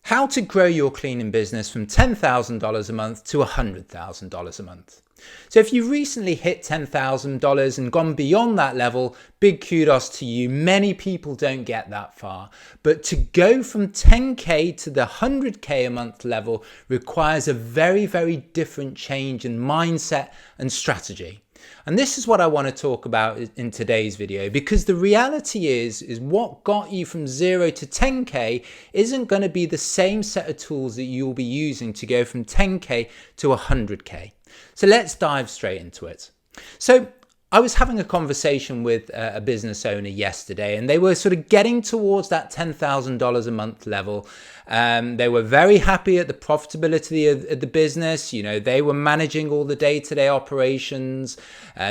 How to grow your cleaning business from $10,000 a month to $100,000 a month. So if you've recently hit $10,000 and gone beyond that level, big kudos to you. Many people don't get that far. But to go from 10K to the 100K a month level requires a very, very different change in mindset and strategy. And this is what I want to talk about in today's video, because the reality is what got you from 0 to 10K isn't going to be the same set of tools that you'll be using to go from 10K to 100K. So let's dive straight into it. So I was having a conversation with a business owner yesterday, and they were sort of getting towards that $10,000 a month level. They were very happy at the profitability of the business. You know, they were managing all the day-to-day operations.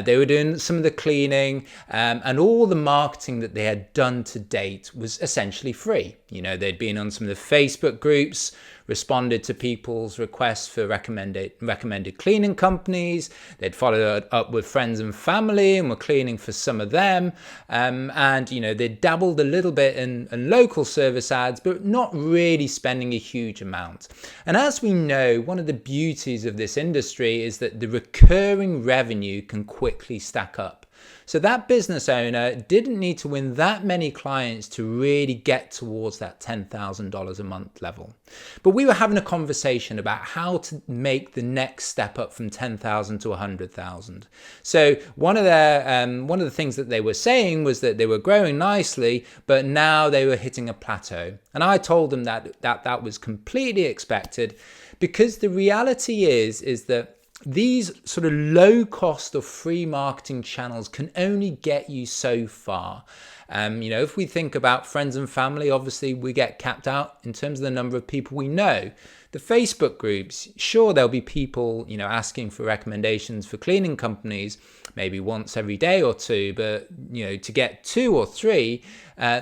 They were doing some of the cleaning, and all the marketing that they had done to date was essentially free. You know, they'd been on some of the Facebook groups, responded to people's requests for recommended cleaning companies. They'd followed up with friends and family and were cleaning for some of them. And, you know, they dabbled a little bit in local service ads, but not really spending a huge amount. And as we know, one of the beauties of this industry is that the recurring revenue can quickly stack up. So that business owner didn't need to win that many clients to really get towards that $10,000 a month level. But we were having a conversation about how to make the next step up from 10,000 to 100,000. So one of the things that they were saying was that they were growing nicely, but now they were hitting a plateau. And I told them that was completely expected, because the reality is that these sort of low cost or free marketing channels can only get you so far. You know, if we think about friends and family, obviously we get capped out in terms of the number of people we know. The Facebook groups, sure, there'll be people, you know, asking for recommendations for cleaning companies, maybe once every day or two, but, you know, to get 2 or 3,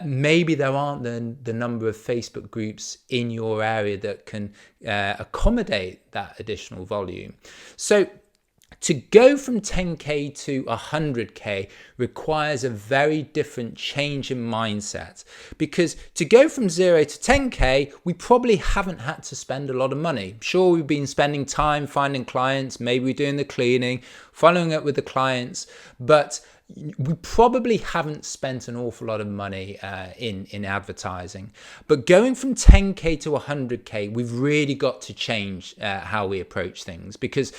maybe there aren't the number of Facebook groups in your area that can accommodate that additional volume. So to go from 10K to 100K requires a very different change in mindset, because to go from 0 to 10K, we probably haven't had to spend a lot of money. Sure, we've been spending time finding clients, maybe we're doing the cleaning, following up with the clients, but we probably haven't spent an awful lot of money in advertising. But going from 10K to 100K, we've really got to change how we approach things, because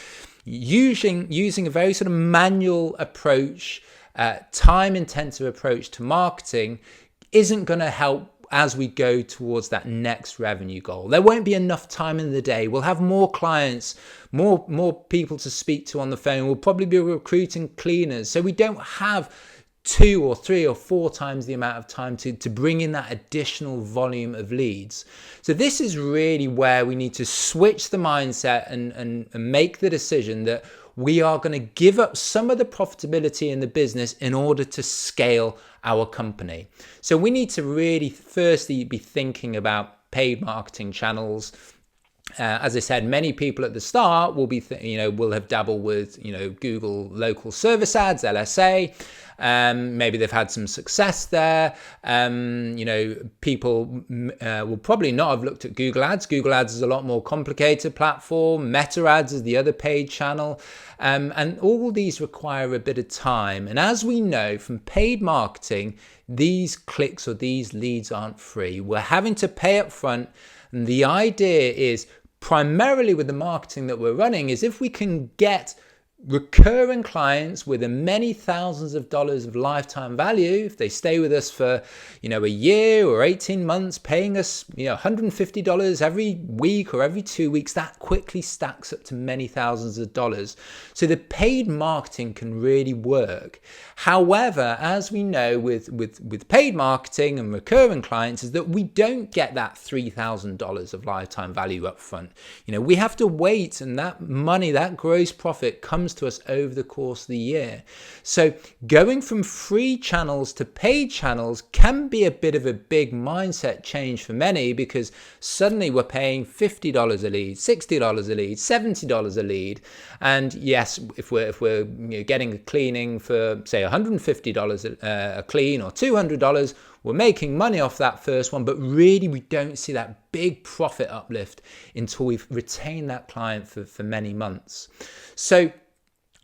using a very sort of manual approach, time-intensive approach to marketing isn't going to help as we go towards that next revenue goal. There won't be enough time in the day. We'll have more clients, more people to speak to on the phone. We'll probably be recruiting cleaners. So we don't have 2 or 3 or 4 times the amount of time to bring in that additional volume of leads. So this is really where we need to switch the mindset and make the decision that we are going to give up some of the profitability in the business in order to scale our company. So we need to really firstly be thinking about paid marketing channels. As I said, many people at the start will be, will have dabbled with, Google local service ads, LSA. Maybe they've had some success there. People will probably not have looked at Google Ads. Google Ads is a lot more complicated platform. Meta Ads is the other paid channel. And all these require a bit of time. And as we know from paid marketing, these clicks or these leads aren't free. We're having to pay up front. And the idea is, primarily with the marketing that we're running, is if we can get recurring clients with many thousands of dollars of lifetime value, if they stay with us for, a year or 18 months, paying us, $150 every week or every 2 weeks, that quickly stacks up to many thousands of dollars. So the paid marketing can really work. However, as we know with paid marketing and recurring clients, is that we don't get that $3,000 of lifetime value up front. We have to wait, and that money, that gross profit comes to us over the course of the year. So going from free channels to paid channels can be a bit of a big mindset change for many, because suddenly we're paying $50 a lead, $60 a lead, $70 a lead. And yes, if we're getting a cleaning for say $150 a clean or $200, we're making money off that first one, but really we don't see that big profit uplift until we've retained that client for many months. So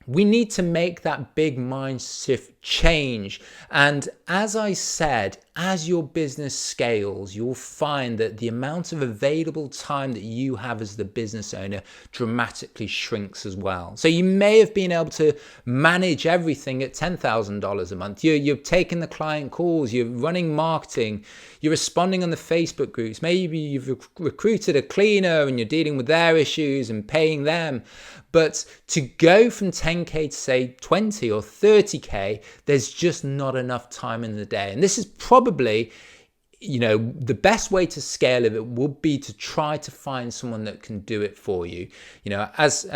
we need to make that big mind shift change. And as I said, as your business scales, you'll find that the amount of available time that you have as the business owner dramatically shrinks as well. So you may have been able to manage everything at $10,000 a month. You're taking the client calls, you're running marketing, you're responding on the Facebook groups. Maybe you've recruited a cleaner and you're dealing with their issues and paying them. But to go from 10K to say 20 or 30K, there's just not enough time in the day. And this is probably, the best way to scale it would be to try to find someone that can do it for you. As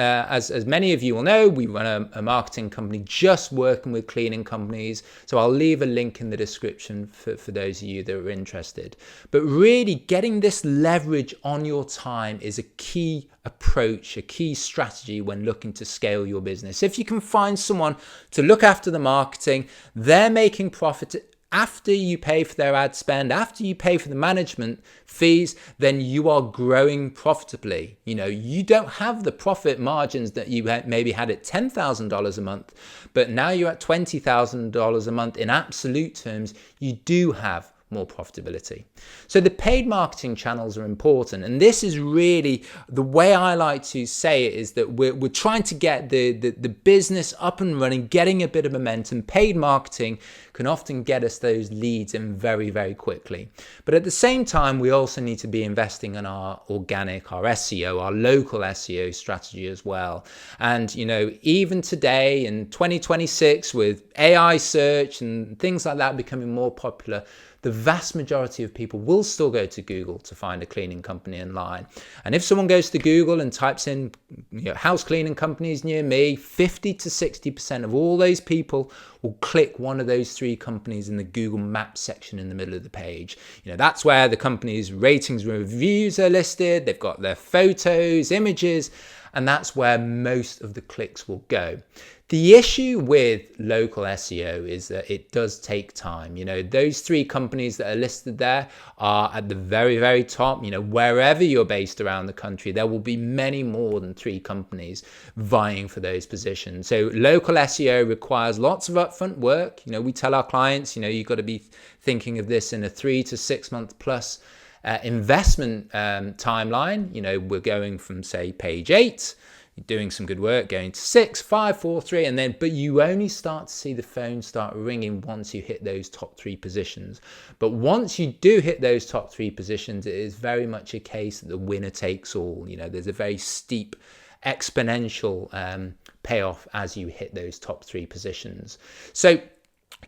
many of you will know, we run a marketing company just working with cleaning companies. So I'll leave a link in the description for those of you that are interested. But really getting this leverage on your time is a key approach, a key strategy when looking to scale your business. If you can find someone to look after the marketing, they're making profit after you pay for their ad spend, after you pay for the management fees, then you are growing profitably. You don't have the profit margins that you maybe had at $10,000 a month, but now you're at $20,000 a month in absolute terms, you do have more profitability. So the paid marketing channels are important, and this is really the way I like to say it, is that we're trying to get the business up and running, getting a bit of momentum. Paid marketing can often get us those leads in very, very quickly. But at the same time, we also need to be investing in our organic, our SEO, our local SEO strategy as well. And even today in 2026, with AI search and things like that becoming more popular, the vast majority of people will still go to Google to find a cleaning company online. And if someone goes to Google and types in house cleaning companies near me, 50 to 60% of all those people will click one of those 3 companies in the Google Maps section in the middle of the page. That's where the company's ratings and reviews are listed. They've got their photos, images, and that's where most of the clicks will go. The issue with local SEO is that it does take time. Those 3 companies that are listed there are at the very, very top. Wherever you're based around the country, there will be many more than 3 companies vying for those positions. So local SEO requires lots of upfront work. We tell our clients, you've got to be thinking of this in a 3 to 6 month plus investment timeline. We're going from, say, page 8, you're doing some good work, going to 6, 5, 4, 3, but you only start to see the phone start ringing once you hit those top 3 positions. But once you do hit those top 3 positions, it is very much a case that the winner takes all. There's a very steep exponential payoff as you hit those top 3 positions. So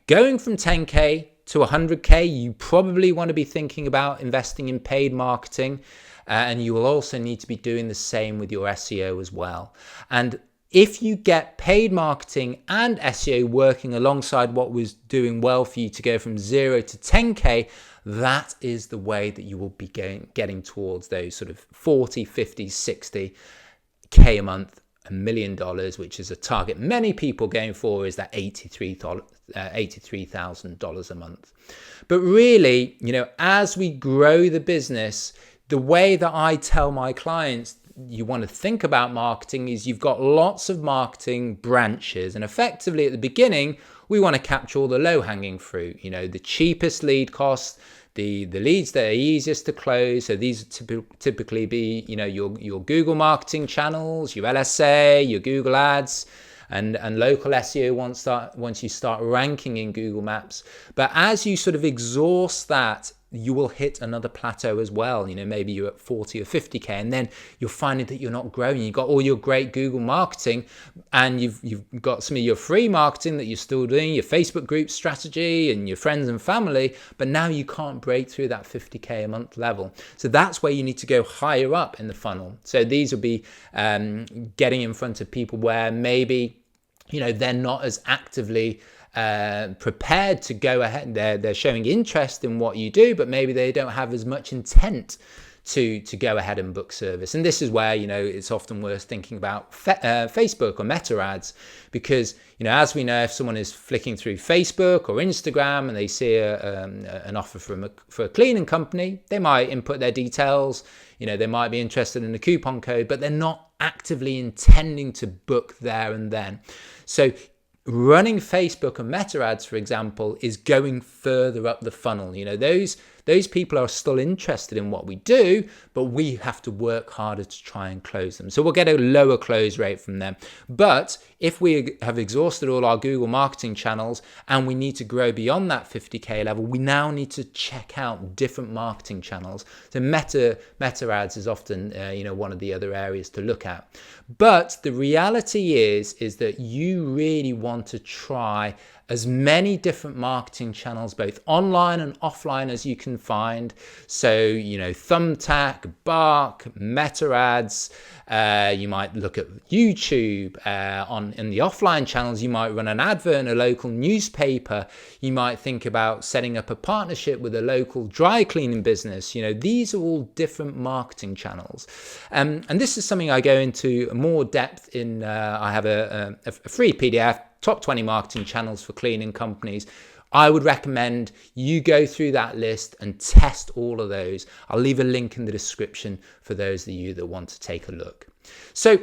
going from 10K to 100K, you probably want to be thinking about investing in paid marketing. And you will also need to be doing the same with your SEO as well. And if you get paid marketing and SEO working alongside what was doing well for you to go from 0 to 10K, that is the way that you will be getting towards those sort of 40, 50, 60K a month, $1 million, which is a target many people going for, is that $83,000 a month. But really, as we grow the business, the way that I tell my clients you want to think about marketing is you've got lots of marketing branches, and effectively at the beginning we want to capture all the low-hanging fruit, the cheapest lead costs, the leads that are easiest to close. So these typically be your Google marketing channels, your LSA, your Google ads, and local SEO once you start ranking in Google Maps. But as you sort of exhaust that, you will hit another plateau as well. Maybe you're at 40 or 50K, and then you're finding that you're not growing. You've got all your great Google marketing, and you've got some of your free marketing that you're still doing, your Facebook group strategy and your friends and family, but now you can't break through that 50K a month level. So that's where you need to go higher up in the funnel. So these will be getting in front of people where maybe they're not as actively prepared to go ahead. They're showing interest in what you do, but maybe they don't have as much intent to go ahead and book service. And this is where, it's often worth thinking about Facebook or Meta ads, because, as we know, if someone is flicking through Facebook or Instagram and they see an offer for a cleaning company, they might input their details, they might be interested in a coupon code, but they're not actively intending to book there and then. So running Facebook and Meta ads, for example, is going further up the funnel. Those people are still interested in what we do, but we have to work harder to try and close them. So we'll get a lower close rate from them. But if we have exhausted all our Google marketing channels and we need to grow beyond that 50K level, we now need to check out different marketing channels. So Meta ads is often, one of the other areas to look at. But the reality is that you really want to try as many different marketing channels, both online and offline, as you can find. So, Thumbtack, Bark, Meta ads. You might look at YouTube. In the offline channels, you might run an advert in a local newspaper. You might think about setting up a partnership with a local dry cleaning business. These are all different marketing channels. And this is something I go into more depth in. I have a free PDF, top 20 marketing channels for cleaning companies. I would recommend you go through that list and test all of those. I'll leave a link in the description for those of you that want to take a look. So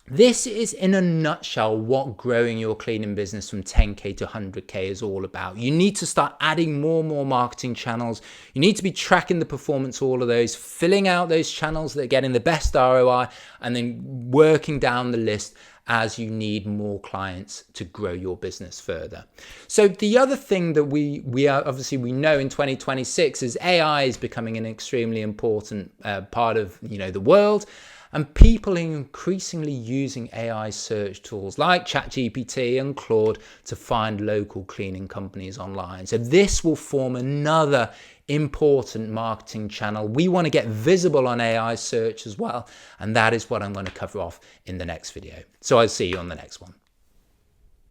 this is, in a nutshell, what growing your cleaning business from 10K to 100K is all about. You need to start adding more and more marketing channels. You need to be tracking the performance of all of those, filling out those channels that are getting the best ROI, and then working down the list as you need more clients to grow your business further. So the other thing that we know in 2026 is AI is becoming an extremely important part of the world. And people are increasingly using AI search tools like ChatGPT and Claude to find local cleaning companies online. So this will form another important marketing channel. We want to get visible on AI search as well. And that is what I'm going to cover off in the next video. So I'll see you on the next one.